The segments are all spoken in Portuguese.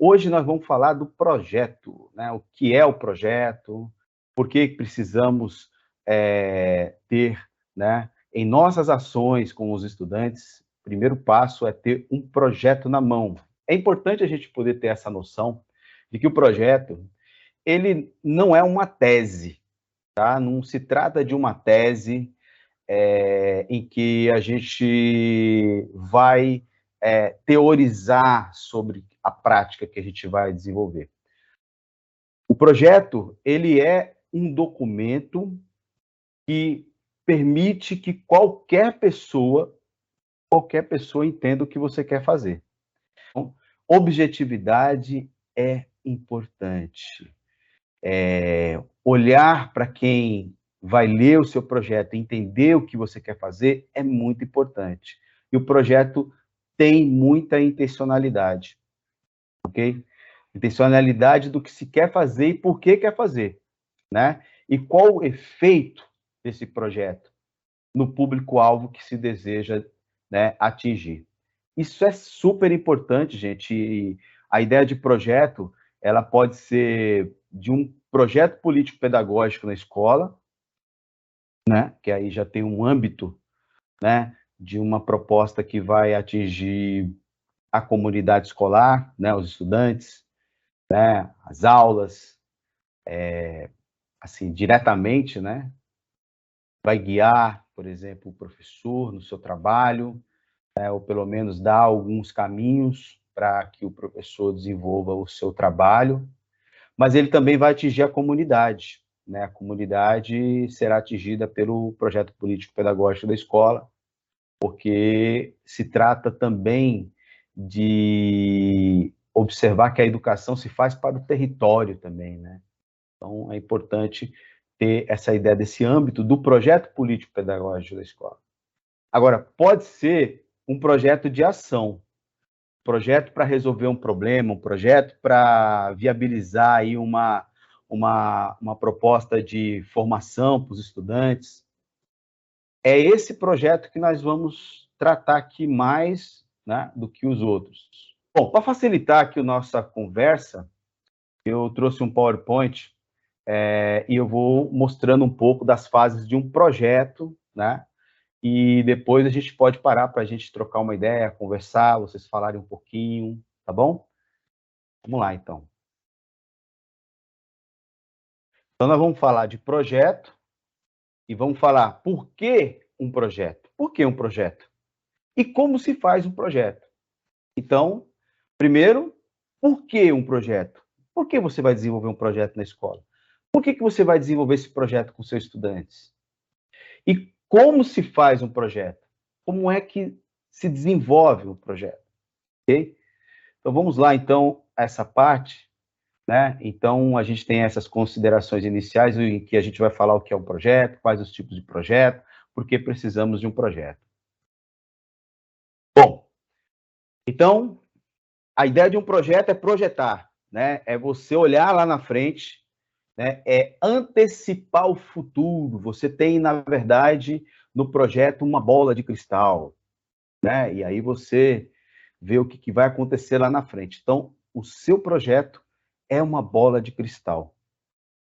Hoje nós vamos falar do projeto, né? O que é o projeto, por que precisamos ter, né, em nossas ações com os estudantes, o primeiro passo é ter um projeto na mão. É importante a gente poder ter essa noção de que o projeto, ele não é uma tese, tá? Não se trata de uma tese em que a gente vai teorizar sobre a prática que a gente vai desenvolver. O projeto, ele é um documento que permite que qualquer pessoa entenda o que você quer fazer. Então, objetividade é importante. Olhar para quem vai ler o seu projeto, entender o que você quer fazer, é muito importante. E o projeto tem muita intencionalidade, ok? Intencionalidade do que se quer fazer e por que quer fazer, né? E qual o efeito desse projeto no público-alvo que se deseja, né, atingir. Isso é super importante, gente. E a ideia de projeto, ela pode ser de um projeto político-pedagógico na escola, né, que aí já tem um âmbito, né, de uma proposta que vai atingir a comunidade escolar, né, os estudantes, né, as aulas, assim, diretamente, né, vai guiar, por exemplo, o professor no seu trabalho, ou pelo menos dar alguns caminhos para que o professor desenvolva o seu trabalho, mas ele também vai atingir a comunidade, né? A comunidade será atingida pelo projeto político-pedagógico da escola, porque se trata também de observar que a educação se faz para o território também, né? Então, é importante ter essa ideia desse âmbito do projeto político-pedagógico da escola. Agora, pode ser um projeto de ação, projeto para resolver um problema, um projeto para viabilizar aí uma proposta de formação para os estudantes. É esse projeto que nós vamos tratar aqui mais, né, do que os outros. Bom, para facilitar aqui a nossa conversa, eu trouxe um PowerPoint e eu vou mostrando um pouco das fases de um projeto, né? E depois a gente pode parar para a gente trocar uma ideia, conversar, vocês falarem um pouquinho, tá bom? Vamos lá, então. Então, nós vamos falar de projeto e vamos falar por que um projeto. Por que um projeto? E como se faz um projeto. Então, primeiro, por que um projeto? Por que você vai desenvolver um projeto na escola? Por que você vai desenvolver esse projeto com seus estudantes? E como se faz um projeto? Como é que se desenvolve um projeto? Ok? Então, vamos lá, então, a essa parte, né? Então, a gente tem essas considerações iniciais, em que a gente vai falar o que é um projeto, quais os tipos de projeto, por que precisamos de um projeto. Bom, então, a ideia de um projeto é projetar, né? É você olhar lá na frente, né? É antecipar o futuro. Você tem, na verdade, no projeto uma bola de cristal, né? E aí você vê o que vai acontecer lá na frente. Então, o seu projeto é uma bola de cristal,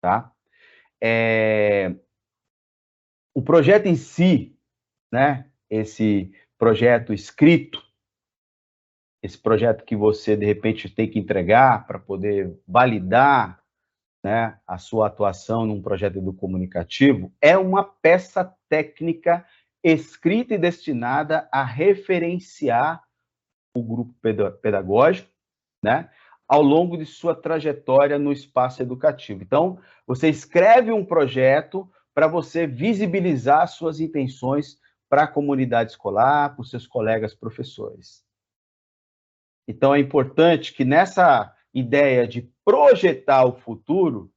tá? O projeto em si, né? Esse projeto escrito, esse projeto que você, de repente, tem que entregar para poder validar, né, a sua atuação num projeto educomunicativo, é uma peça técnica escrita e destinada a referenciar o grupo pedagógico, né, ao longo de sua trajetória no espaço educativo. Então, você escreve um projeto para você visibilizar suas intenções para a comunidade escolar, para os seus colegas professores. Então, é importante que nessa ideia de projetar o futuro,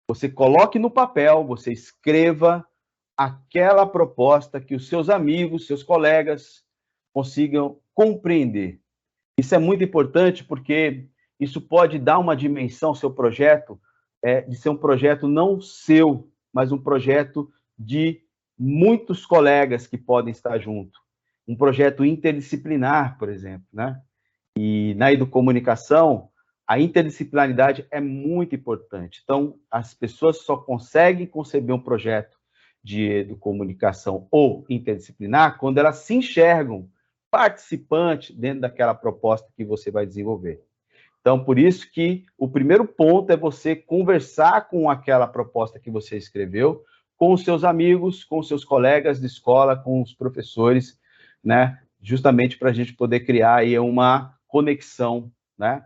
você coloque no papel, você escreva aquela proposta que os seus amigos, seus colegas consigam compreender. Isso é muito importante porque isso pode dar uma dimensão ao seu projeto, de ser um projeto não seu, mas um projeto de muitos colegas que podem estar junto. Um projeto interdisciplinar, por exemplo, né? E na educomunicação, A interdisciplinaridade é muito importante. Então, as pessoas só conseguem conceber um projeto de comunicação ou interdisciplinar quando elas se enxergam participante dentro daquela proposta que você vai desenvolver. Então, por isso que o primeiro ponto é você conversar com aquela proposta que você escreveu, com os seus amigos, com os seus colegas de escola, com os professores, né? Justamente para a gente poder criar aí uma conexão, né?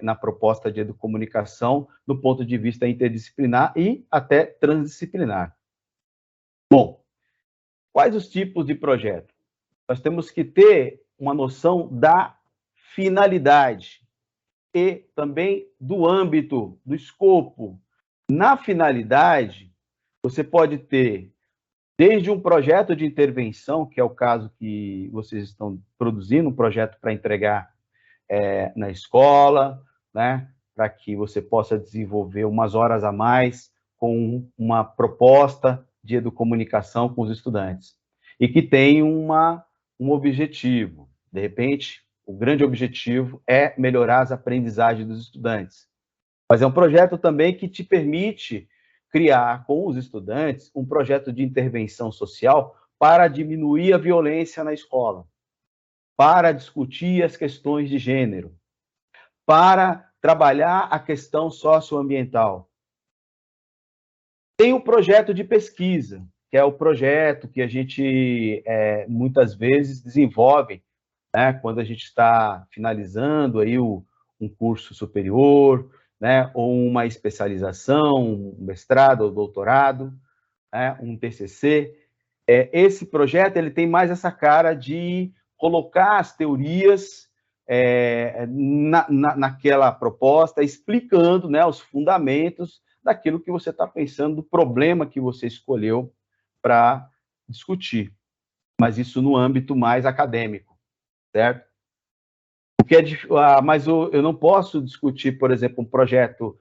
Na proposta de educomunicação, do ponto de vista interdisciplinar e até transdisciplinar. Bom, quais os tipos de projeto? Nós temos que ter uma noção da finalidade e também do âmbito, do escopo. Na finalidade, você pode ter desde um projeto de intervenção, que é o caso que vocês estão produzindo, um projeto para entregar na escola, né, para que você possa desenvolver umas horas a mais com uma proposta de educomunicação com os estudantes. E que tem um objetivo. De repente, o grande objetivo é melhorar as aprendizagens dos estudantes. Mas é um projeto também que te permite criar com os estudantes um projeto de intervenção social para diminuir a violência na escola, para discutir as questões de gênero, para trabalhar a questão socioambiental. Tem o projeto de pesquisa, que é o projeto que a gente muitas vezes desenvolve, né, quando a gente está finalizando aí um curso superior, né, ou uma especialização, um mestrado ou doutorado, né, um TCC. Esse projeto ele tem mais essa cara de colocar as teorias naquela proposta, explicando, né, os fundamentos daquilo que você está pensando, do problema que você escolheu para discutir. Mas isso no âmbito mais acadêmico, certo? Mas eu não posso discutir, por exemplo, um projeto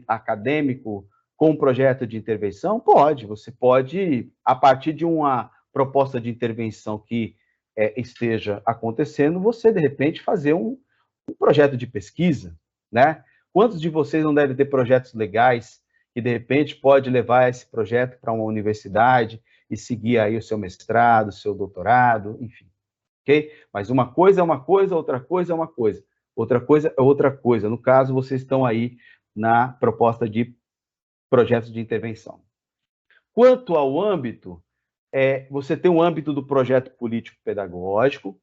acadêmico com um projeto de intervenção? Pode, você pode, a partir de uma proposta de intervenção que esteja acontecendo, você, de repente, fazer um projeto de pesquisa, né? Quantos de vocês não devem ter projetos legais que, de repente, pode levar esse projeto para uma universidade e seguir aí o seu mestrado, o seu doutorado, enfim. Okay? Mas uma coisa é uma coisa, outra coisa é uma coisa. Outra coisa é outra coisa. No caso, vocês estão aí na proposta de projetos de intervenção. Quanto ao âmbito, você tem o âmbito do projeto político-pedagógico,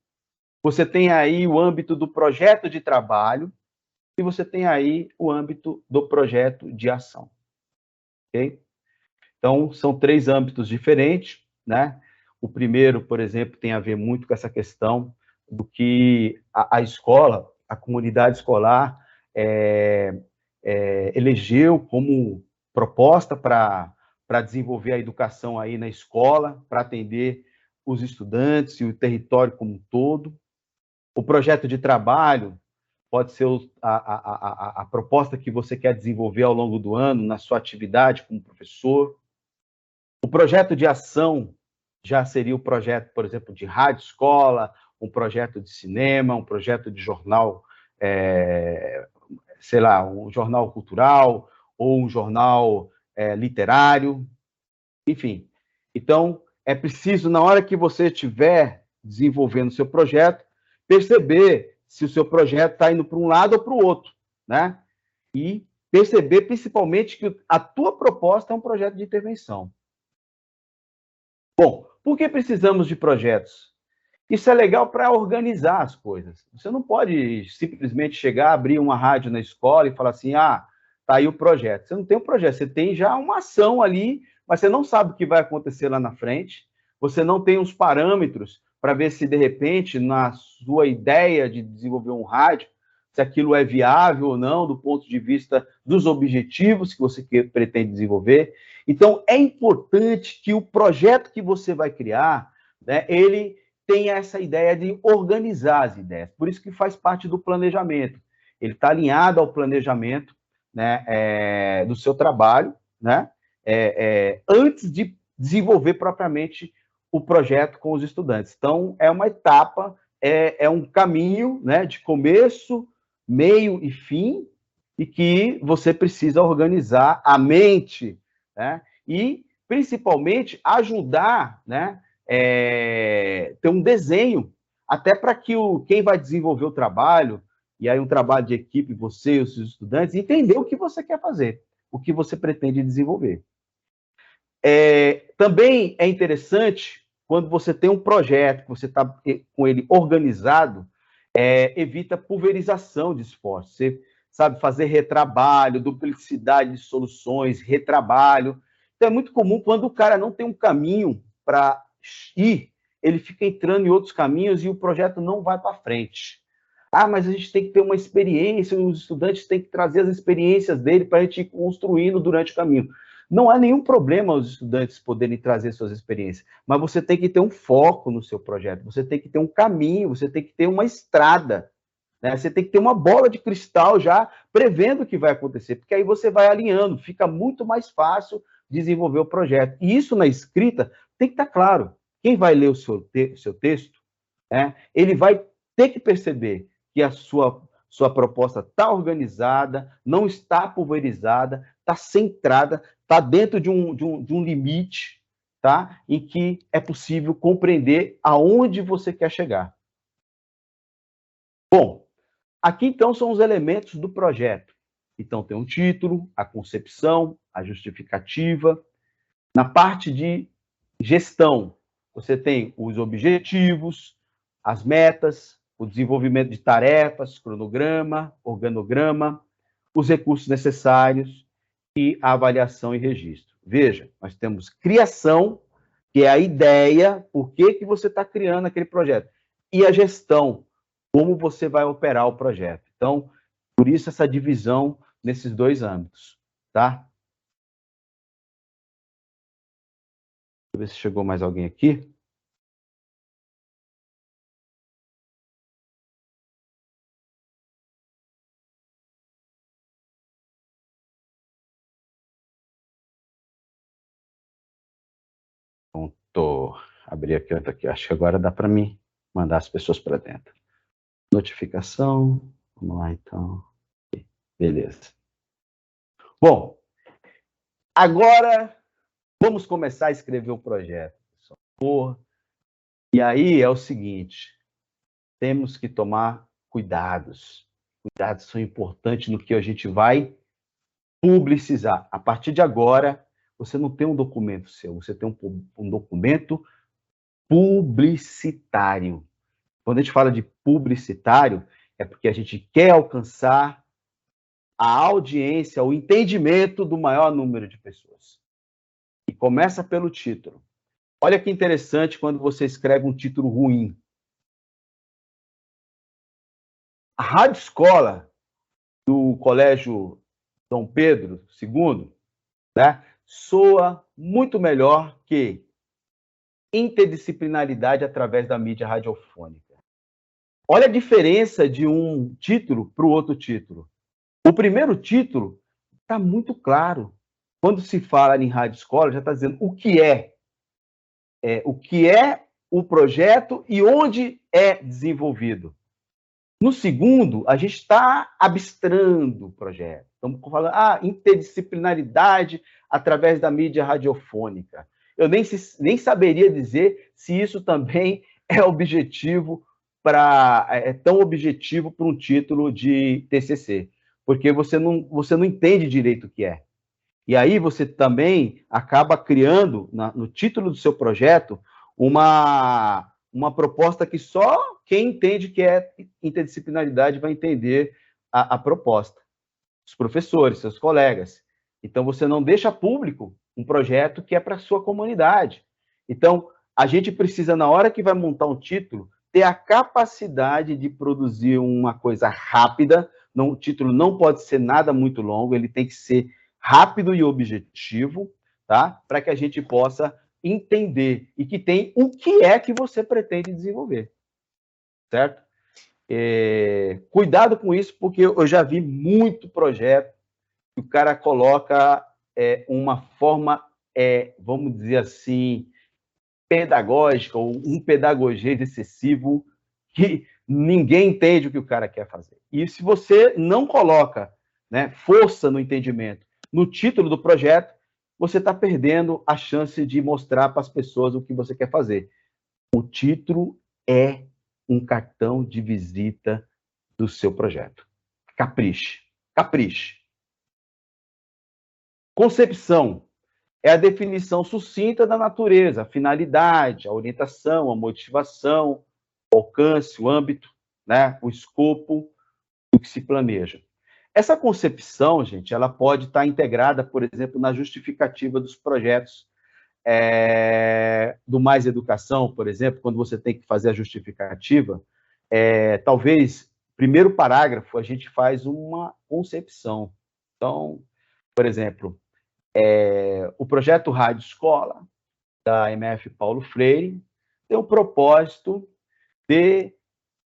você tem aí o âmbito do projeto de trabalho e você tem aí o âmbito do projeto de ação. Ok? Então, são 3 âmbitos diferentes, né? O primeiro, por exemplo, tem a ver muito com essa questão do que a escola, a comunidade escolar, elegeu como proposta para desenvolver a educação aí na escola, para atender os estudantes e o território como um todo. O projeto de trabalho pode ser a proposta que você quer desenvolver ao longo do ano na sua atividade como professor. O projeto de ação já seria o projeto, por exemplo, de rádio escola, um projeto de cinema, um projeto de jornal, sei lá, um jornal cultural ou um jornal literário, enfim. Então, é preciso, na hora que você estiver desenvolvendo o seu projeto, perceber se o seu projeto está indo para um lado ou para o outro, né? E perceber, principalmente, que a tua proposta é um projeto de intervenção. Bom, por que precisamos de projetos? Isso é legal para organizar as coisas. Você não pode simplesmente chegar, abrir uma rádio na escola e falar assim, tá aí o projeto. Você não tem um projeto, você tem já uma ação ali, mas você não sabe o que vai acontecer lá na frente, você não tem os parâmetros para ver se, de repente, na sua ideia de desenvolver um rádio, se aquilo é viável ou não, do ponto de vista dos objetivos que você pretende desenvolver. Então, é importante que o projeto que você vai criar, né, ele tenha essa ideia de organizar as ideias. Por isso que faz parte do planejamento. Ele está alinhado ao planejamento, né, do seu trabalho, né, antes de desenvolver propriamente o projeto com os estudantes. Então, é uma etapa, é um caminho, né, de começo, meio e fim, e que você precisa organizar a mente, né? E, principalmente, ajudar, né? Ter um desenho, até para que quem vai desenvolver o trabalho, e aí um trabalho de equipe, você e os seus estudantes, entender o que você quer fazer, o que você pretende desenvolver. Também é interessante, quando você tem um projeto, que você está com ele organizado, evita pulverização de esforço. Você sabe fazer retrabalho, duplicidade de soluções, retrabalho. Então, é muito comum, quando o cara não tem um caminho para ir, ele fica entrando em outros caminhos e o projeto não vai para frente. Ah, mas a gente tem que ter uma experiência, os estudantes têm que trazer as experiências dele para a gente ir construindo durante o caminho. Não há nenhum problema os estudantes poderem trazer suas experiências, mas você tem que ter um foco no seu projeto, você tem que ter um caminho, você tem que ter uma estrada, né? Você tem que ter uma bola de cristal já prevendo o que vai acontecer, porque aí você vai alinhando, fica muito mais fácil desenvolver o projeto. E isso na escrita tem que estar claro. Quem vai ler o seu texto, né, ele vai ter que perceber que a sua proposta está organizada, não está pulverizada, está centrada, está dentro de um limite, tá? Em que é possível compreender aonde você quer chegar. Bom, aqui então são os elementos do projeto. Então tem um título, a concepção, a justificativa. Na parte de gestão, você tem os objetivos, as metas, o desenvolvimento de tarefas, cronograma, organograma, os recursos necessários e a avaliação e registro. Veja, nós temos criação, que é a ideia, por que você está criando aquele projeto, e a gestão, como você vai operar o projeto. Então, por isso essa divisão nesses dois âmbitos, tá? Deixa eu ver se chegou mais alguém aqui. Pronto. Abri aqui outra aqui. Acho que agora dá para mim mandar as pessoas para dentro. Notificação. Vamos lá, então. Beleza. Bom, agora vamos começar a escrever o projeto. E aí é o seguinte, temos que tomar cuidados. Cuidados são importantes no que a gente vai publicizar. A partir de agora, você não tem um documento seu, você tem um documento publicitário. Quando a gente fala de publicitário, é porque a gente quer alcançar a audiência, o entendimento do maior número de pessoas. E começa pelo título. Olha que interessante quando você escreve um título ruim. A Rádio Escola do Colégio Dom Pedro II, né, soa muito melhor que interdisciplinaridade através da mídia radiofônica. Olha a diferença de um título para o outro título. O primeiro título está muito claro. Quando se fala em rádio escola, já está dizendo o que é o projeto e onde é desenvolvido. No segundo, a gente está abstrando o projeto. Estamos falando, interdisciplinaridade através da mídia radiofônica. Eu nem saberia dizer se isso também é objetivo tão objetivo para um título de TCC, porque você não entende direito o que é. E aí você também acaba criando, no título do seu projeto, uma proposta que só quem entende que é interdisciplinaridade vai entender a proposta. Os professores, seus colegas. Então, você não deixa público um projeto que é para a sua comunidade. Então, a gente precisa, na hora que vai montar um título, ter a capacidade de produzir uma coisa rápida. O título não pode ser nada muito longo, ele tem que ser rápido e objetivo, tá? Para que a gente possa entender e que tem o que é que você pretende desenvolver, certo? Cuidado com isso, porque eu já vi muito projeto que o cara coloca uma forma, vamos dizer assim, pedagógica, ou um pedagogia excessivo, que ninguém entende o que o cara quer fazer. E se você não coloca, né, força no entendimento, no título do projeto, você está perdendo a chance de mostrar para as pessoas o que você quer fazer. O título é um cartão de visita do seu projeto. Capriche. Capriche. Concepção é a definição sucinta da natureza, a finalidade, a orientação, a motivação, o alcance, o âmbito, né, o escopo do que se planeja. Essa concepção, gente, ela pode estar integrada, por exemplo, na justificativa dos projetos do Mais Educação, por exemplo, quando você tem que fazer a justificativa, talvez, primeiro parágrafo, a gente faz uma concepção. Então, por exemplo, o projeto Rádio Escola, da MF Paulo Freire, tem o propósito de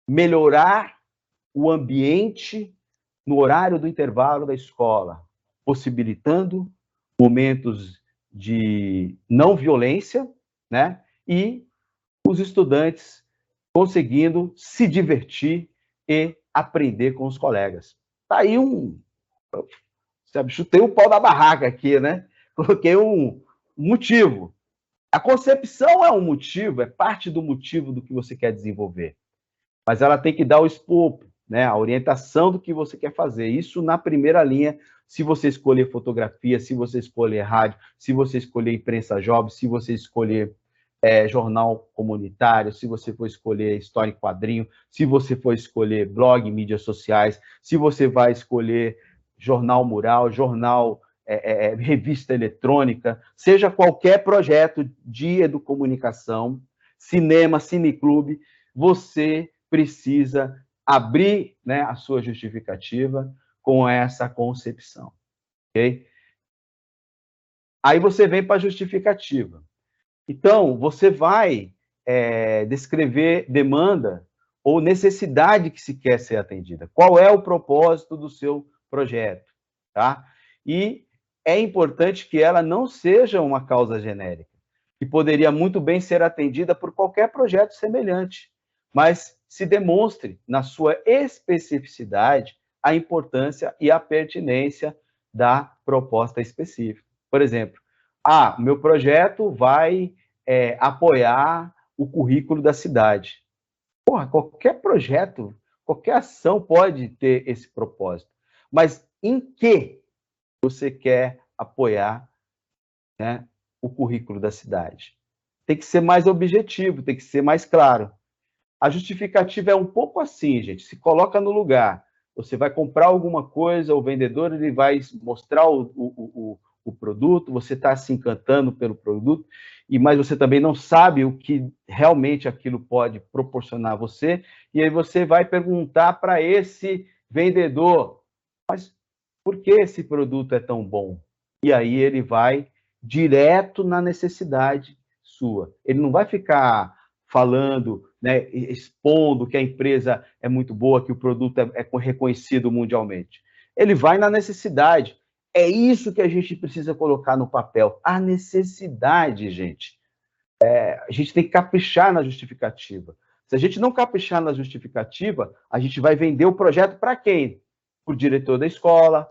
melhorar o ambiente no horário do intervalo da escola, possibilitando momentos de não violência, né? E os estudantes conseguindo se divertir e aprender com os colegas. Tá aí chutei o pau da barraca aqui, né? Coloquei um motivo. A concepção é um motivo, é parte do motivo do que você quer desenvolver. Mas ela tem que dar o escopo, né? A orientação do que você quer fazer. Isso na primeira linha, se você escolher fotografia, se você escolher rádio, se você escolher imprensa jovem, se você escolher jornal comunitário, se você for escolher história em quadrinho, se você for escolher blog, mídias sociais, se você vai escolher jornal mural, jornal, revista eletrônica, seja qualquer projeto de educomunicação, cinema, cineclube, você precisa abrir, né, a sua justificativa com essa concepção, ok? Aí você vem para a justificativa. Então, você vai descrever demanda ou necessidade que se quer ser atendida. Qual é o propósito do seu projeto, tá? E é importante que ela não seja uma causa genérica, que poderia muito bem ser atendida por qualquer projeto semelhante, mas se demonstre, na sua especificidade, a importância e a pertinência da proposta específica. Por exemplo, o meu projeto vai apoiar o currículo da cidade. Porra, qualquer projeto, qualquer ação pode ter esse propósito. Mas em que você quer apoiar, né, o currículo da cidade? Tem que ser mais objetivo, tem que ser mais claro. A justificativa é um pouco assim, gente. Se coloca no lugar. Você vai comprar alguma coisa, o vendedor ele vai mostrar o produto, você está se encantando pelo produto, mas você também não sabe o que realmente aquilo pode proporcionar a você, e aí você vai perguntar para esse vendedor, mas por que esse produto é tão bom? E aí ele vai direto na necessidade sua. Ele não vai ficar falando, né, expondo que a empresa é muito boa, que o produto é reconhecido mundialmente. Ele vai na necessidade. É isso que a gente precisa colocar no papel. A necessidade, gente. A gente tem que caprichar na justificativa. Se a gente não caprichar na justificativa, a gente vai vender o projeto para quem? Para o diretor da escola.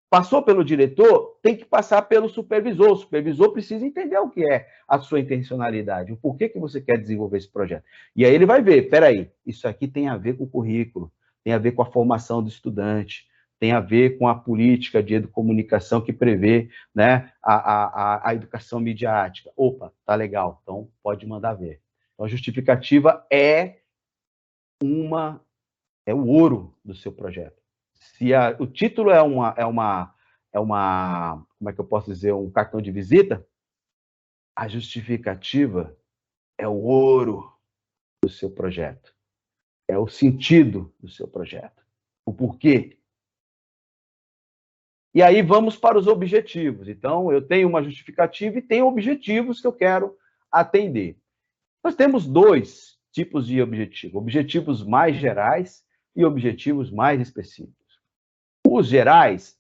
Passou pelo diretor, tem que passar pelo supervisor. O supervisor precisa entender o que é a sua intencionalidade, o porquê que você quer desenvolver esse projeto. E aí ele vai ver, peraí, isso aqui tem a ver com o currículo, tem a ver com a formação do estudante, tem a ver com a política de educomunicação que prevê, né, a educação midiática. Opa, tá legal, então pode mandar ver. Então a justificativa é o ouro do seu projeto. Se o título é uma, como é que eu posso dizer, um cartão de visita, a justificativa é o ouro do seu projeto, é o sentido do seu projeto, o porquê. E aí vamos para os objetivos. Então, eu tenho uma justificativa e tenho objetivos que eu quero atender. Nós temos dois tipos de objetivo, objetivos mais gerais e objetivos mais específicos. Os gerais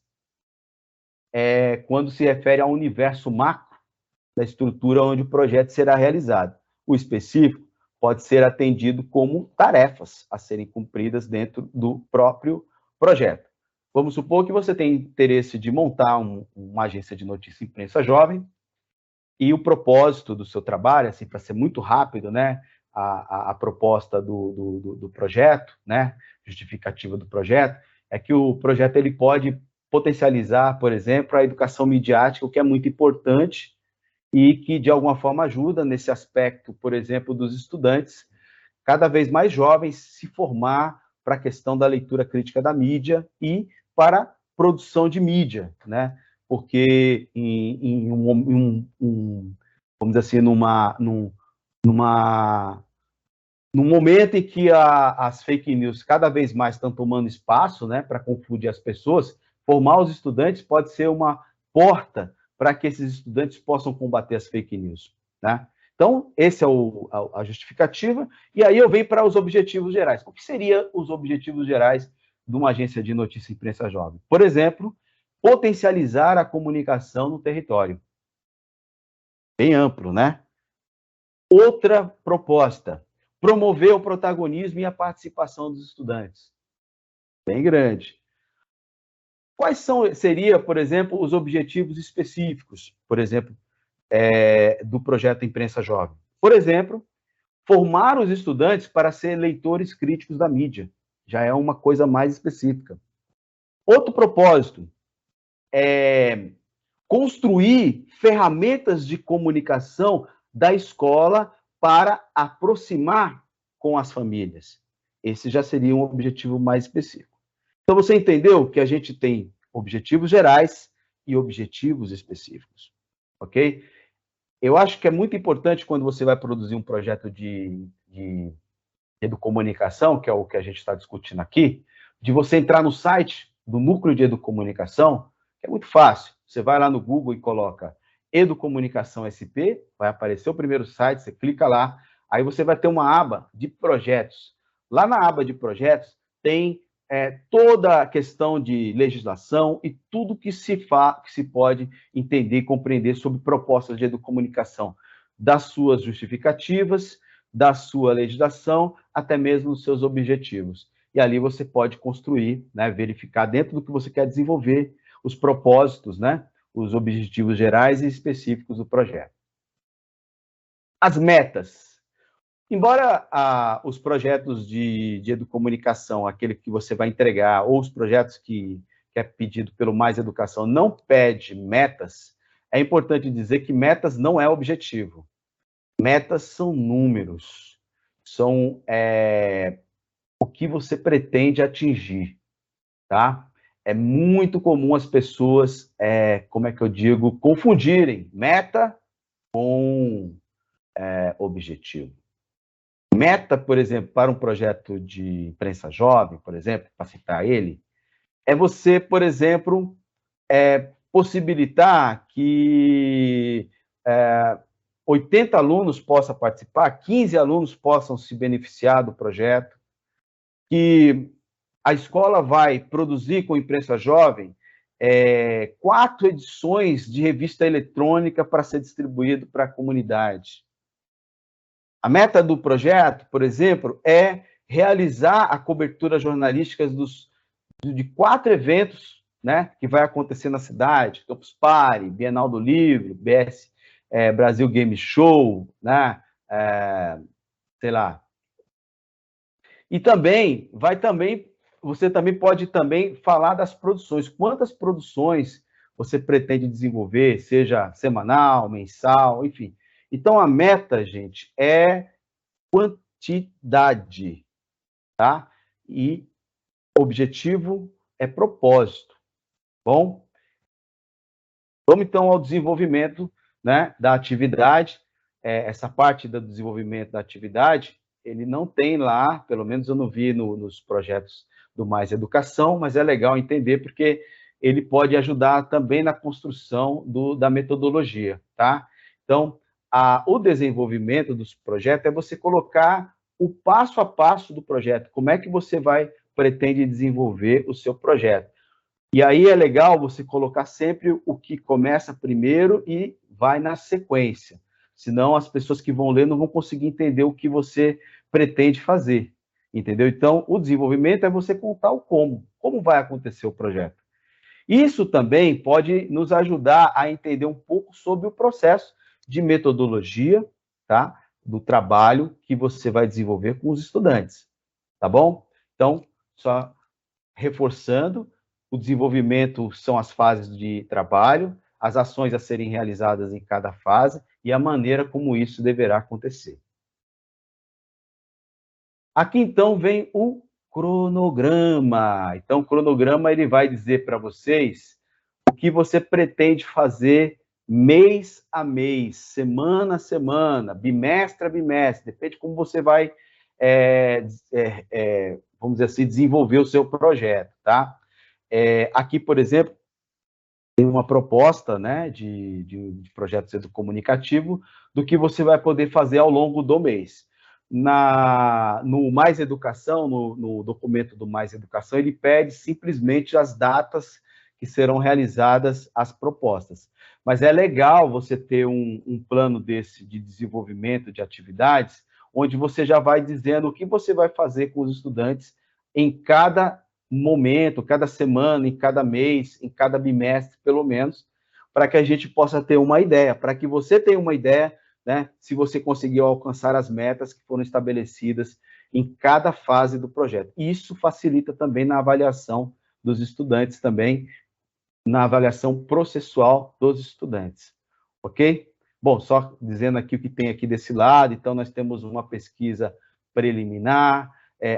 é quando se refere ao universo macro da estrutura onde o projeto será realizado. O específico, pode ser atendido como tarefas a serem cumpridas dentro do próprio projeto. Vamos supor que você tem interesse de montar uma agência de notícia imprensa jovem, e o propósito do seu trabalho, assim, para ser muito rápido, né, a proposta do projeto, né, justificativa do projeto, é que o projeto ele pode potencializar, por exemplo, a educação midiática, o que é muito importante e que, de alguma forma, ajuda nesse aspecto, por exemplo, dos estudantes cada vez mais jovens se formar para a questão da leitura crítica da mídia e para produção de mídia, né? Porque vamos dizer assim, num momento em que as fake news cada vez mais estão tomando espaço, né, para confundir as pessoas, formar os estudantes pode ser uma porta para que esses estudantes possam combater as fake news, né? Então, esse é a justificativa, e aí eu venho para os objetivos gerais. O que seriam os objetivos gerais de uma agência de notícia e imprensa jovem? Por exemplo, potencializar a comunicação no território. Bem amplo, né? Outra proposta, promover o protagonismo e a participação dos estudantes. Bem grande. Quais seriam, por exemplo, os objetivos específicos, por exemplo, do projeto Imprensa Jovem? Por exemplo, formar os estudantes para ser leitores críticos da mídia. Já é uma coisa mais específica. Outro propósito é construir ferramentas de comunicação da escola para aproximar com as famílias. Esse já seria um objetivo mais específico. Então, você entendeu que a gente tem objetivos gerais e objetivos específicos, ok? Eu acho que é muito importante quando você vai produzir um projeto de educomunicação, que é o que a gente está discutindo aqui, de você entrar no site do Núcleo de Educomunicação, que é muito fácil. Você vai lá no Google e coloca Educomunicação SP, vai aparecer o primeiro site, você clica lá, aí você vai ter uma aba de projetos. Lá na aba de projetos tem toda a questão de legislação e tudo que se pode entender e compreender sobre propostas de educomunicação, das suas justificativas, da sua legislação, até mesmo dos seus objetivos. E ali você pode construir, né, verificar dentro do que você quer desenvolver os propósitos, né, os objetivos gerais e específicos do projeto. As metas. Embora os projetos de educomunicação, aquele que você vai entregar, ou os projetos que é pedido pelo Mais Educação, não pede metas, é importante dizer que metas não é objetivo. Metas são números, são o que você pretende atingir, tá? É muito comum as pessoas, como é que eu digo, confundirem meta com objetivo. Meta, por exemplo, para um projeto de imprensa jovem, por exemplo, para citar ele, é você, por exemplo, possibilitar que 80 alunos possam participar, 15 alunos possam se beneficiar do projeto, que a escola vai produzir com a imprensa jovem 4 edições de revista eletrônica para ser distribuído para a comunidade. A meta do projeto, por exemplo, é realizar a cobertura jornalística de 4 eventos, né, que vai acontecer na cidade: Campus Party, Bienal do Livro, BS Brasil Game Show, né, sei lá. E também, você também pode também falar das produções. Quantas produções você pretende desenvolver, seja semanal, mensal, enfim. Então, a meta, gente, é quantidade, tá? E objetivo é propósito, bom? Vamos, então, ao desenvolvimento, né, da atividade. Essa parte do desenvolvimento da atividade, ele não tem lá, pelo menos eu não vi nos projetos do Mais Educação, mas é legal entender porque ele pode ajudar também na construção da metodologia, tá? Então, o desenvolvimento dos projetos é você colocar o passo a passo do projeto, como é que você pretende desenvolver o seu projeto. E aí é legal você colocar sempre o que começa primeiro e vai na sequência. Senão as pessoas que vão ler não vão conseguir entender o que você pretende fazer, entendeu? Então, o desenvolvimento é você contar o como vai acontecer o projeto. Isso também pode nos ajudar a entender um pouco sobre o processo de metodologia, tá? Do trabalho que você vai desenvolver com os estudantes, tá bom? Então, só reforçando, o desenvolvimento são as fases de trabalho, as ações a serem realizadas em cada fase e a maneira como isso deverá acontecer. Aqui, então, vem o cronograma. Então, o cronograma ele vai dizer para vocês o que você pretende fazer mês a mês, semana a semana, bimestre a bimestre, depende de como você vai, vamos dizer assim, desenvolver o seu projeto, tá? Aqui, por exemplo, tem uma proposta, né, de projeto educomunicativo do que você vai poder fazer ao longo do mês. No Mais Educação, no documento do Mais Educação, ele pede simplesmente as datas que serão realizadas as propostas. Mas é legal você ter um plano desse de desenvolvimento de atividades, onde você já vai dizendo o que você vai fazer com os estudantes em cada momento, cada semana, em cada mês, em cada bimestre, pelo menos, para que a gente possa ter uma ideia, para que você tenha uma ideia, né, se você conseguiu alcançar as metas que foram estabelecidas em cada fase do projeto. Isso facilita também na avaliação dos estudantes, também na avaliação processual dos estudantes, ok? Bom, só dizendo aqui o que tem aqui desse lado, então nós temos uma pesquisa preliminar,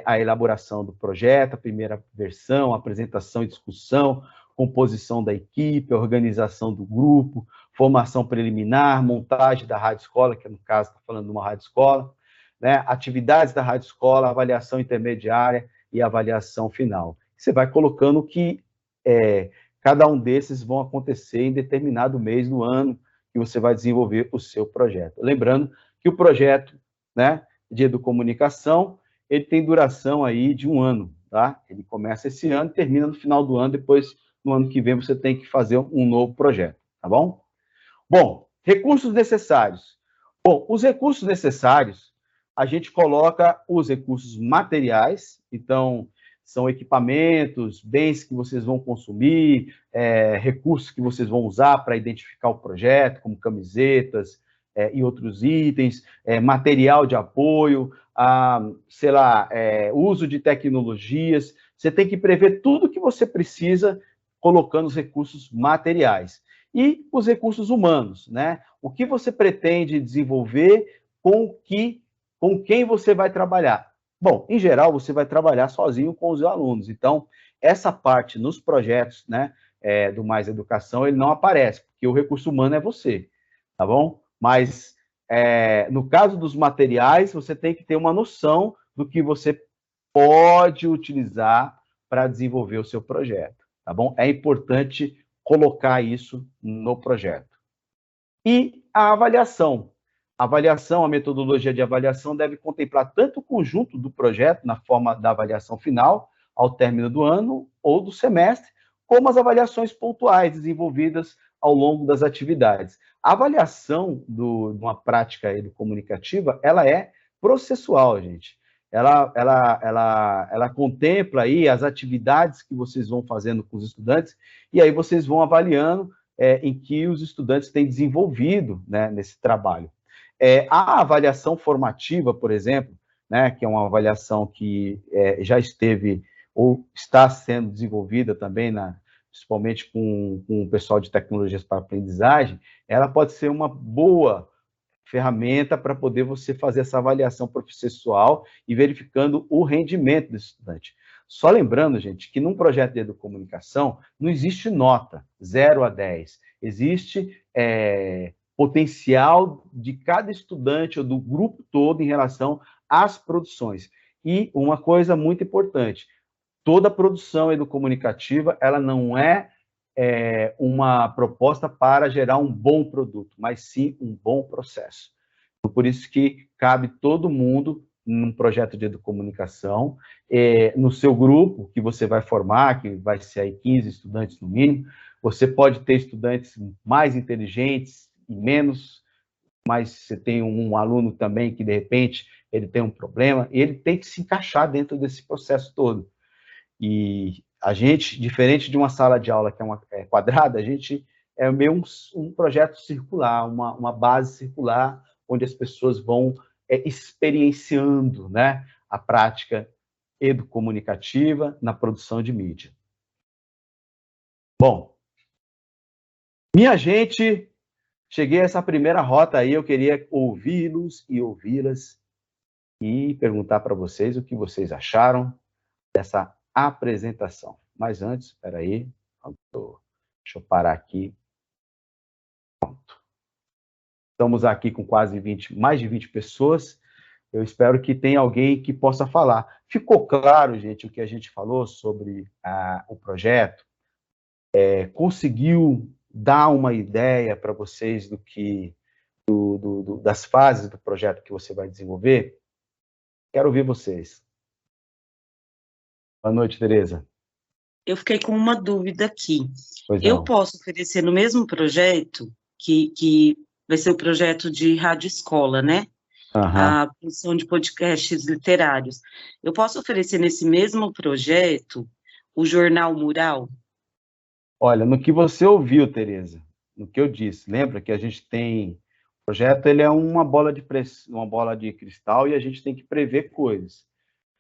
a elaboração do projeto, a primeira versão, a apresentação e discussão, composição da equipe, organização do grupo, formação preliminar, montagem da rádio escola, que no caso está falando de uma rádio escola, né? Atividades da rádio escola, avaliação intermediária e avaliação final. Você vai colocando que cada um desses vão acontecer em determinado mês do ano que você vai desenvolver o seu projeto. Lembrando que o projeto, né, de educomunicação, ele tem duração aí de 1 ano, tá? Ele começa esse ano e termina no final do ano, depois, no ano que vem, você tem que fazer um novo projeto, tá bom? Bom, recursos necessários. Bom, os recursos necessários, a gente coloca os recursos materiais, então, são equipamentos, bens que vocês vão consumir, recursos que vocês vão usar para identificar o projeto, como camisetas e outros itens, material de apoio, sei lá, uso de tecnologias. Você tem que prever tudo que você precisa colocando os recursos materiais. E os recursos humanos, né? O que você pretende desenvolver com quem você vai trabalhar? Bom, em geral, você vai trabalhar sozinho com os alunos. Então, essa parte nos projetos, né, do Mais Educação, ele não aparece, porque o recurso humano é você, tá bom? Mas, no caso dos materiais, você tem que ter uma noção do que você pode utilizar para desenvolver o seu projeto, tá bom? É importante colocar isso no projeto. E a avaliação. A metodologia de avaliação deve contemplar tanto o conjunto do projeto, na forma da avaliação final, ao término do ano ou do semestre, como as avaliações pontuais desenvolvidas ao longo das atividades. A avaliação de uma prática educomunicativa, ela é processual, gente. Ela contempla aí as atividades que vocês vão fazendo com os estudantes, e aí vocês vão avaliando em que os estudantes têm desenvolvido, né, nesse trabalho. A avaliação formativa, por exemplo, né, que é uma avaliação que já esteve ou está sendo desenvolvida também, principalmente com o pessoal de tecnologias para aprendizagem, ela pode ser uma boa ferramenta para poder você fazer essa avaliação processual e verificando o rendimento do estudante. Só lembrando, gente, que num projeto de educomunicação não existe nota 0 a 10. Existe potencial de cada estudante ou do grupo todo em relação às produções. E uma coisa muito importante, toda produção educomunicativa, ela não é uma proposta para gerar um bom produto, mas sim um bom processo. Então, por isso que cabe todo mundo num projeto de educomunicação, no seu grupo que você vai formar, que vai ser aí 15 estudantes no mínimo, você pode ter estudantes mais inteligentes e menos mas você tem um aluno também que, de repente, ele tem um problema, e ele tem que se encaixar dentro desse processo todo. E a gente, diferente de uma sala de aula que é quadrada, a gente é meio um projeto circular, uma base circular, onde as pessoas vão experienciando, né, a prática educomunicativa na produção de mídia. Bom, minha gente, cheguei a essa primeira rota aí, eu queria ouvi-los e ouvi-las e perguntar para vocês o que vocês acharam dessa apresentação. Mas antes, espera aí, deixa eu parar aqui. Pronto. Estamos aqui com quase mais de 20 pessoas. Eu espero que tenha alguém que possa falar. Ficou claro, gente, o que a gente falou sobre o projeto? Conseguiu dar uma ideia para vocês das fases do projeto que você vai desenvolver? Quero ouvir vocês. Boa noite, Tereza. Eu fiquei com uma dúvida aqui. Pois eu não. Posso oferecer no mesmo projeto, que vai ser o projeto de rádio escola, né? A produção de podcasts literários. Eu posso oferecer nesse mesmo projeto o Jornal Mural? Olha, no que você ouviu, Tereza, no que eu disse, lembra que a gente tem... O projeto, ele é uma bola de cristal e a gente tem que prever coisas.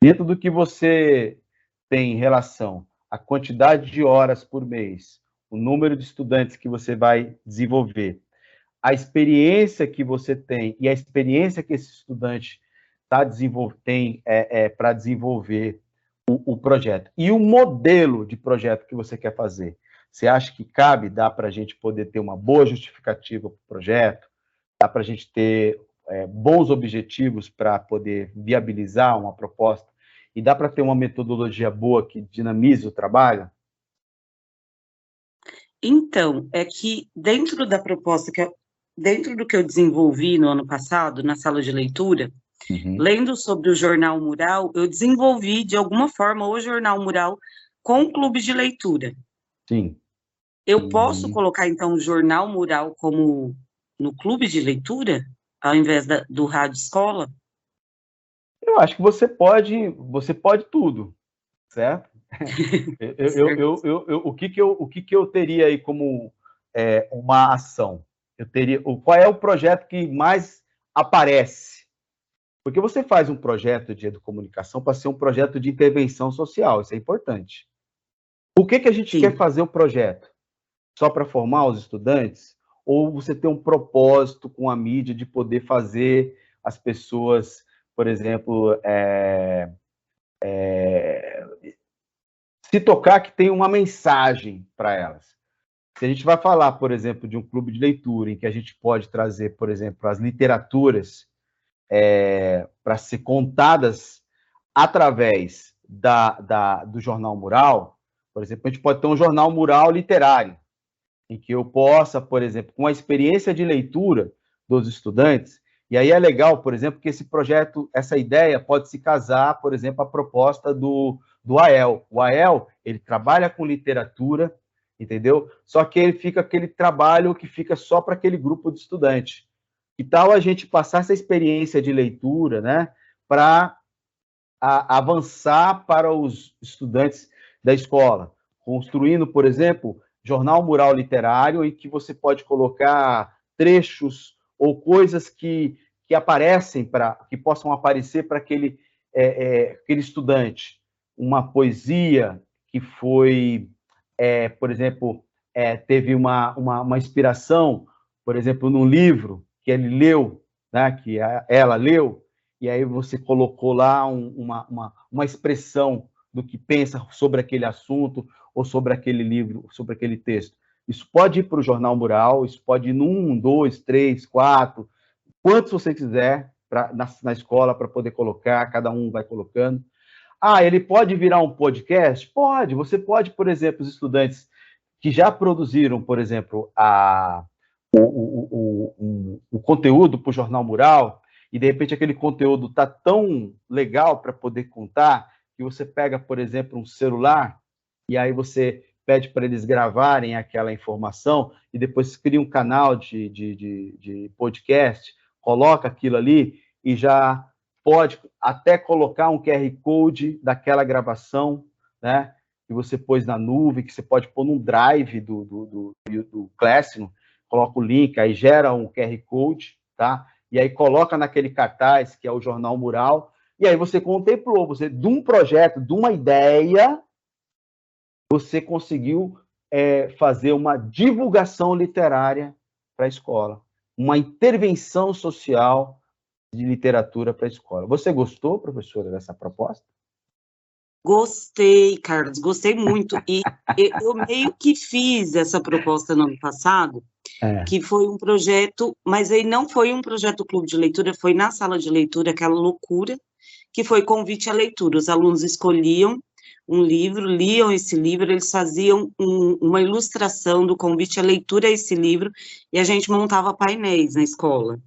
Dentro do que você tem em relação à quantidade de horas por mês, o número de estudantes que você vai desenvolver, a experiência que você tem e a experiência que esse estudante tem para desenvolver o projeto. E o modelo de projeto que você quer fazer. Você acha que dá para a gente poder ter uma boa justificativa para o projeto? Dá para a gente ter bons objetivos para poder viabilizar uma proposta? E dá para ter uma metodologia boa que dinamize o trabalho? Então, é que dentro da proposta, dentro do que eu desenvolvi no ano passado, na sala de leitura, lendo sobre o Jornal Mural, eu desenvolvi, de alguma forma, o Jornal Mural com clubes de leitura. Sim. Eu posso colocar, então, o Jornal Mural como no clube de leitura, ao invés do rádio escola? Eu acho que você pode tudo, certo? O que eu teria aí como uma ação? Qual é o projeto que mais aparece? Porque você faz um projeto de educomunicação para ser um projeto de intervenção social, isso é importante. Por que a gente quer fazer o projeto? Só para formar os estudantes? Ou você tem um propósito com a mídia de poder fazer as pessoas, por exemplo, se tocar que tem uma mensagem para elas? Se a gente vai falar, por exemplo, de um clube de leitura em que a gente pode trazer, por exemplo, as literaturas para ser contadas através do Jornal Mural, por exemplo, a gente pode ter um Jornal Mural literário, em que eu possa, por exemplo, com a experiência de leitura dos estudantes, e aí é legal, por exemplo, que esse projeto, essa ideia pode se casar, por exemplo, a proposta do AEL. O AEL, ele trabalha com literatura, entendeu? Só que ele fica aquele trabalho que fica só para aquele grupo de estudantes. Que tal a gente passar essa experiência de leitura, né, para avançar para os estudantes da escola, construindo, por exemplo, jornal mural literário, em que você pode colocar trechos ou coisas que aparecem que possam aparecer para aquele estudante. Uma poesia que foi, por exemplo, teve uma inspiração, por exemplo, num livro que ele leu, né, que ela leu, e aí você colocou lá uma expressão do que pensa sobre aquele assunto, ou sobre aquele livro, sobre aquele texto. Isso pode ir para o Jornal Mural, isso pode ir num, 1, 2, 3, 4, quantos você quiser na escola para poder colocar, cada um vai colocando. Ele pode virar um podcast? Pode. Você pode, por exemplo, os estudantes que já produziram, por exemplo, o conteúdo para o Jornal Mural, e de repente aquele conteúdo está tão legal para poder contar, que você pega, por exemplo, um celular, e aí você pede para eles gravarem aquela informação e depois cria um canal de podcast, coloca aquilo ali e já pode até colocar um QR Code daquela gravação, né? Que você pôs na nuvem, que você pode pôr num drive do Classroom, coloca o link, aí gera um QR Code, tá? E aí coloca naquele cartaz, que é o Jornal Mural, e aí você contemplou, você, de um projeto, de uma ideia, você conseguiu fazer uma divulgação literária para a escola, uma intervenção social de literatura para a escola. Você gostou, professora, dessa proposta? Gostei, Carlos, gostei muito. E eu meio que fiz essa proposta no ano passado, que foi um projeto, mas aí não foi um projeto clube de leitura, foi na sala de leitura, aquela loucura, que foi convite à leitura. Os alunos escolhiam um livro, liam esse livro, eles faziam uma ilustração do convite à leitura a esse livro, e a gente montava painéis na escola.